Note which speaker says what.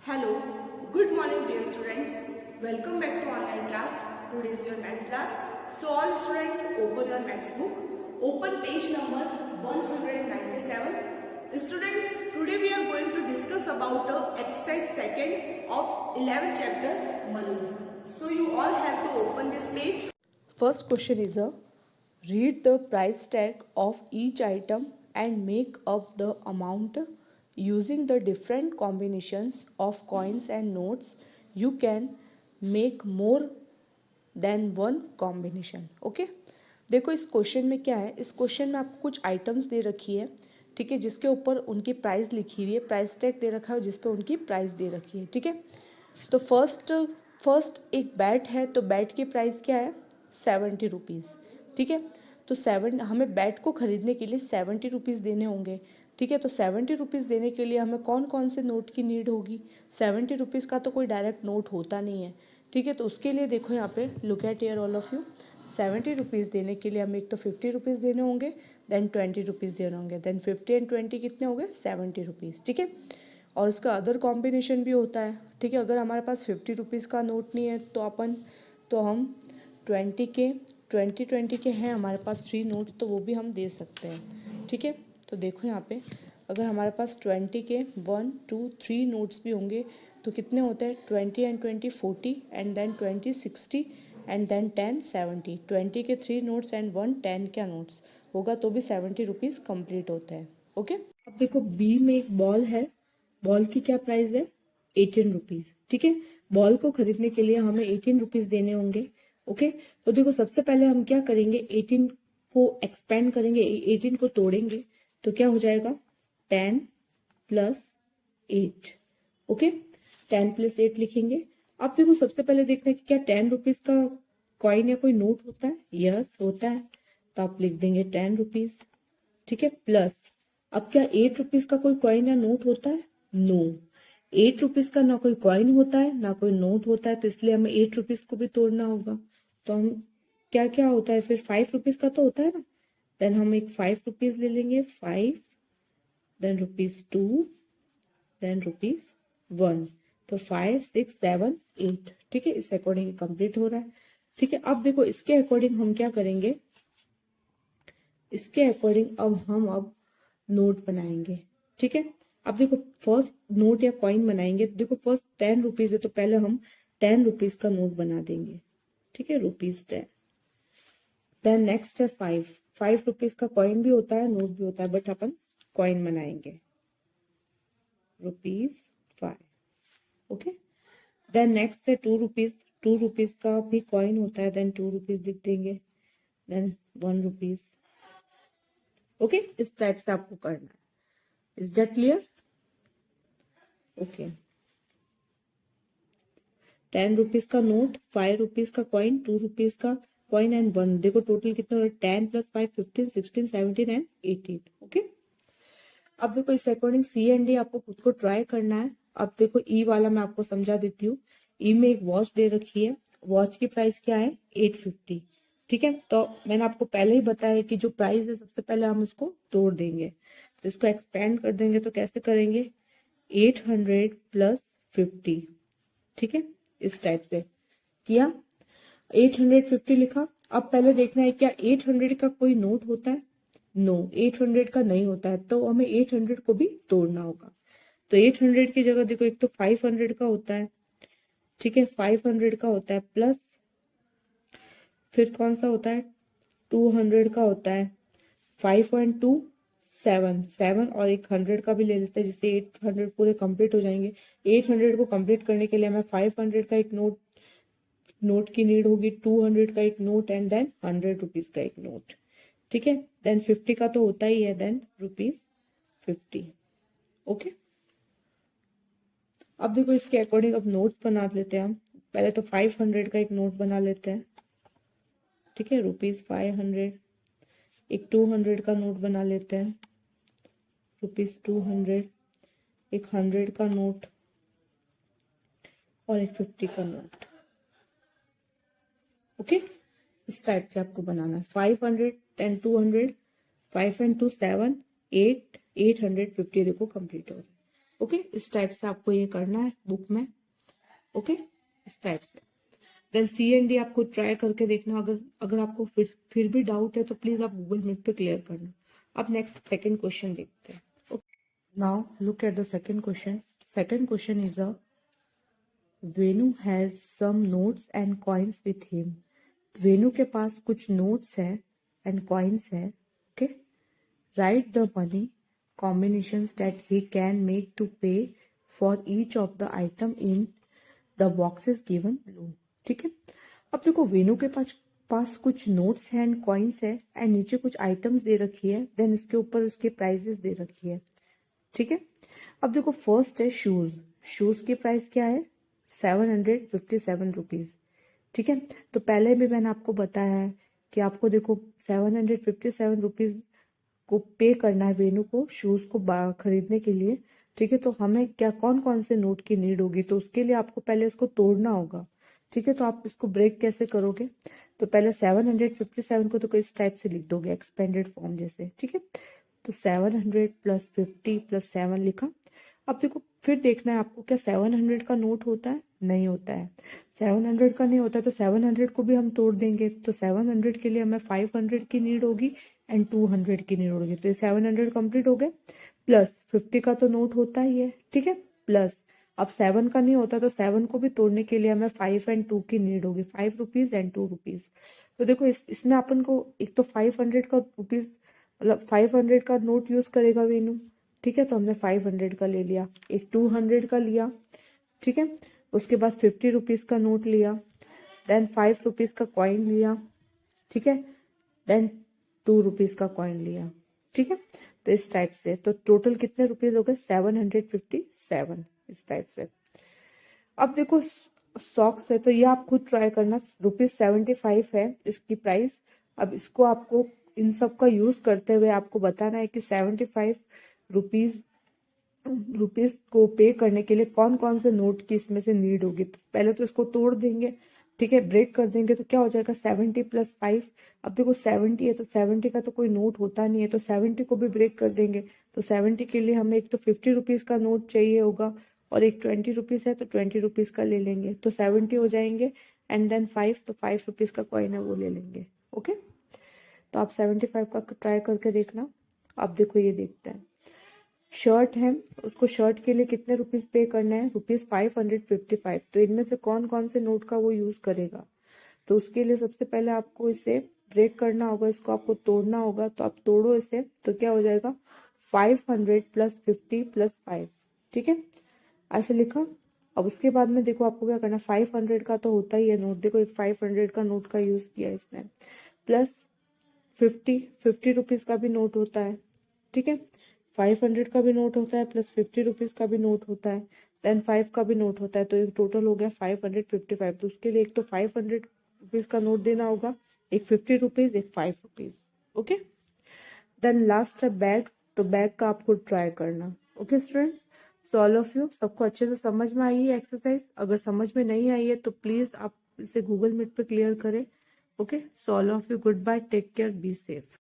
Speaker 1: Hello, good morning dear students. Welcome back to online class. Today is your maths class. So all students open your maths book. Open page number 197. Students, today we are going to discuss about exercise second of 11th chapter money. So you all have to open this page.
Speaker 2: First question is read the price tag of each item and make up the amount using the different combinations of coins and notes. You can make more than one combination. Okay देखो इस question में क्या है, इस question में आपको कुछ items दे रखी है, ठीक है, जिसके ऊपर उनकी प्राइस लिखी हुई है, प्राइस टैग दे रखा है जिस पे उनकी प्राइस दे रखी है, ठीक है। तो फर्स्ट एक बैट है, तो बैट की प्राइस क्या है 70 रुपीज़, ठीक है। तो हमें बैट को ख़रीदने के लिए 70 रुपीज़ देने होंगे, ठीक है। तो 70 रुपीज़ देने के लिए हमें कौन कौन से नोट की नीड होगी। 70 रुपीज़ का तो कोई डायरेक्ट नोट होता नहीं है, ठीक है। तो उसके लिए देखो यहाँ पे look at here all of you, 70 rupees देने के लिए हमें एक तो 50 रुपीज़ देने होंगे, देन 20 रुपीज़ देने होंगे, देन 50 एंड 20 कितने हो गए 70 रुपीज़, ठीक है। और उसका अदर कॉम्बिनेशन भी होता है, ठीक है। अगर हमारे पास 50 रुपीज़ का नोट नहीं है तो हम 20 के हैं हमारे पास 3 नोट, तो वो भी हम दे सकते हैं, ठीक है। तो देखो यहाँ पे अगर हमारे पास 20 के 1 2 3 नोट्स भी होंगे तो कितने होते हैं 20 and 20 40 and then 20 60 and then 10 70। 20 के 3 नोट्स एंड 1 10 का नोट्स होगा तो भी 70 रुपीज़ कम्प्लीट होता है, ओके। अब देखो बी में एक बॉल है, बॉल की क्या प्राइस है 18 रुपीज़, ठीक है। बॉल को खरीदने के लिए हमें 18 रुपीज़ देने होंगे, ओके। तो देखो सबसे पहले हम क्या करेंगे 18 को एक्सपेंड करेंगे, 18 को तोड़ेंगे तो क्या हो जाएगा 10 प्लस 8, ओके। 10 प्लस 8 लिखेंगे। अब देखो सबसे पहले देखना है कि क्या 10 रुपीज़ का कॉइन या कोई नोट होता है, यस होता है, तो आप लिख देंगे 10 रुपीज़, ठीक है। प्लस अब क्या 8 रुपीज़ का कोई कॉइन या नोट होता है, नो। 8 रुपीज़ का ना कोई कॉइन होता है ना कोई नोट होता है, तो इसलिए हमें 8 रुपीज़ को भी तोड़ना होगा। तो हम क्या क्या होता है फिर 5 रुपीज़ का तो होता है ना, देन हम एक 5 रुपीज़ ले लेंगे, 5 देन ₹2 देन ₹1, तो 5 6 7 8, ठीक है। इस अकॉर्डिंग कंप्लीट हो रहा है, ठीक है। अब देखो इसके अकॉर्डिंग हम क्या करेंगे, इसके अकॉर्डिंग अब नोट बनाएंगे, ठीक है। अब देखो फर्स्ट नोट या कॉइन बनाएंगे, देखो फर्स्ट 10 रुपीज़ है तो पहले हम 10 रुपीज़ का नोट बना देंगे, ठीक है, ₹10। देन नेक्स्ट है 5 रुपीज़ का कॉइन भी होता है नोट भी होता है, बट अपन कॉइन बनाएंगे ₹5, ओके। देन नेक्स्ट है 2 रुपीज़, 2 रुपीज़ का भी कॉइन होता है, देन 2 रुपीज़ लिख देंगे, देन 1 रुपीज़, ओके। इस टाइप से आपको करना है, is that clear, okay. 10 rupees का नोट, 5 रुपीज़ का कॉइन, 2 रुपीज़ का कॉइन एंड 1, देखो टोटल कितना हो रहा है 10 प्लस 5 15 16 17 एंड 18, ओके। अब देखो इस अकॉर्डिंग सी एंड डी आपको खुद को ट्राई करना है। अब देखो ई वाला मैं आपको समझा देती हूँ। ई में एक वॉच दे रखी है, वॉच की प्राइस क्या है 850, ठीक है। तो मैंने आपको पहले ही बताया कि जो प्राइस है सबसे पहले हम उसको तोड़ देंगे, तो इसको एक्सपेंड कर देंगे, तो कैसे करेंगे 800 प्लस 50, ठीक है। इस टाइप से किया, 850 लिखा। अब पहले देखना है क्या 800 का कोई नोट होता है, नो 800 का नहीं होता है, तो हमें 800 को भी तोड़ना होगा। तो 800 की जगह देखो एक तो 500 का होता है, ठीक है, 500 का होता है, प्लस फिर कौन सा होता है 200 का होता है, 5 एंड 2 7 और एक 100 का भी ले लेते हैं, जिससे 800 पूरे कंप्लीट हो जाएंगे। 800 को कंप्लीट करने के लिए हमें 500 का एक नोट की नीड होगी, 200 का एक नोट एंड देन 100 रुपीज का एक नोट, ठीक है। देन 50 का तो होता ही है, देन ₹50, ओके। अब देखो इसके अकॉर्डिंग अब नोट्स बना लेते हैं हम। पहले तो 500 का एक नोट बना लेते हैं, ठीक है, ₹500। एक 200 का नोट बना लेते हैं, ₹200। एक 100 का नोट और एक 50 का नोट, ओके। इस टाइप से आपको बनाना है 500 10 200 5 एंड 2 7 8 850, देखो कंप्लीट हो रहा है, ओके, इस टाइप से आपको ये करना है बुक में। ओके, इस टाइप से। देन सी एंड डी आपको ट्राई करके देखना। अगर अगर आपको फिर भी डाउट है तो प्लीज आप गूगल मीट पे क्लियर करना। अब नेक्स्ट सेकंड क्वेश्चन देखते हैं। Now look at the second question. Second question is a Venu has some notes and coins with him. Venu के पास कुछ नोट्स है एंड कॉइन्स है। Okay, write the money combinations that he can make to pay for each of the item in the boxes given below। ठीक है, अब देखो वेनु के पास कुछ नोट्स हैं एंड कॉइन्स है एंड नीचे कुछ आइटम्स दे रखी है, देन इसके ऊपर उसके प्राइजेस दे रखी है। ठीक है, अब देखो फर्स्ट है शूज। शूज की प्राइस क्या है? 757 रुपीज। ठीक है, तो पहले भी मैंने आपको बताया है कि आपको देखो 757 रुपीज को पे करना है वेनु को शूज को खरीदने के लिए। ठीक है, तो हमें क्या कौन कौन से नोट की नीड होगी, तो उसके लिए आपको पहले इसको तोड़ना होगा। ठीक है, तो आप इसको ब्रेक कैसे करोगे? तो पहले 757 को तो इस टाइप से लिख दोगे एक्सपेंडेड फॉर्म जैसे। ठीक है, तो 700 प्लस 50 प्लस 7 लिखा। अब देखो फिर देखना है आपको, क्या 700 का नोट होता है? नहीं होता है। 700 का नहीं होता है तो 700 को भी हम तोड़ देंगे। तो 700 के लिए हमें 500 की नीड होगी एंड 200 की नीड होगी। तो ये 700 कंप्लीट हो गए। प्लस 50 का तो नोट होता ही है। ठीक है, प्लस अब 7 का नहीं होता तो 7 को भी तोड़ने के लिए हमें 5 एंड 2 की नीड होगी। 5 रुपीज एंड 2 रुपीज। तो देखो इसमें अपन को एक तो 500 का रुपीज मतलब 500 का नोट यूज करेगा वेनु। ठीक है, तो हमने 500 का ले लिया। एक 200 का लिया। ठीक है, उसके बाद 50 रुपीज का नोट लिया। देन 5 रुपीज का कॉइन लिया। ठीक है, देन 2 रुपीज का कॉइन लिया। ठीक है, तो इस टाइप से तो टोटल कितने रुपीज हो गए? 757 इस टाइप से। अब देखो सॉक्स है तो ये आप खुद ट्राई करना। ₹75 है इसकी प्राइस। अब इसको आपको इन सब का यूज करते हुए आपको बताना है कि 75 रुपीज रुपीज को पे करने के लिए कौन कौन से नोट की इसमें से नीड होगी। तो पहले तो इसको तोड़ देंगे। ठीक है, ब्रेक कर देंगे तो क्या हो जाएगा? 70 प्लस 5। अब देखो 70 है तो 70 का तो कोई नोट होता नहीं है, तो 70 को भी ब्रेक कर देंगे। तो 70 के लिए हमें एक तो 50 रुपीज का नोट चाहिए होगा और एक 20 रुपीज है तो 20 रुपीज का ले लेंगे, तो 70 हो जाएंगे। एंड देन 5 तो 5 रुपीज का कॉइन है वो ले लेंगे। ओके, तो आप 75 का ट्राई करके देखना। अब देखो ये देखते हैं, शर्ट है, उसको शर्ट के लिए कितने रुपीज पे करना है? ₹555। तो इनमें से कौन कौन से नोट का वो यूज करेगा? तो उसके लिए सबसे पहले आपको इसे ब्रेक करना होगा, इसको आपको तोड़ना होगा। तो आप तोड़ो इसे, तो क्या हो जाएगा? 500 प्लस 50 प्लस 5। ठीक है, ऐसे लिखा। अब उसके बाद में देखो आपको क्या करना है, 500 का तो होता ही है नोट। देखो एक 500 का नोट का यूज किया इसने। प्लस 50 रुपीज का भी नोट होता है। ठीक है, 500 का भी नोट होता है प्लस 50 रुपीज का भी नोट होता है। देन 5 का भी नोट होता है। तो एक टोटल हो गया 555। तो उसके लिए एक तो 500 रुपीज का नोट देना होगा, एक 50 रुपीज, एक 5 रुपीज। ओके, देन लास्ट है बैग। तो बैग का आपको ट्राई करना। Okay students, so all of you सबको अच्छे से समझ में आई है एक्सरसाइज? अगर समझ में नहीं आई है तो प्लीज आप इसे गूगल मीट पे क्लियर करें। Okay, so all of you goodbye, take care, be safe.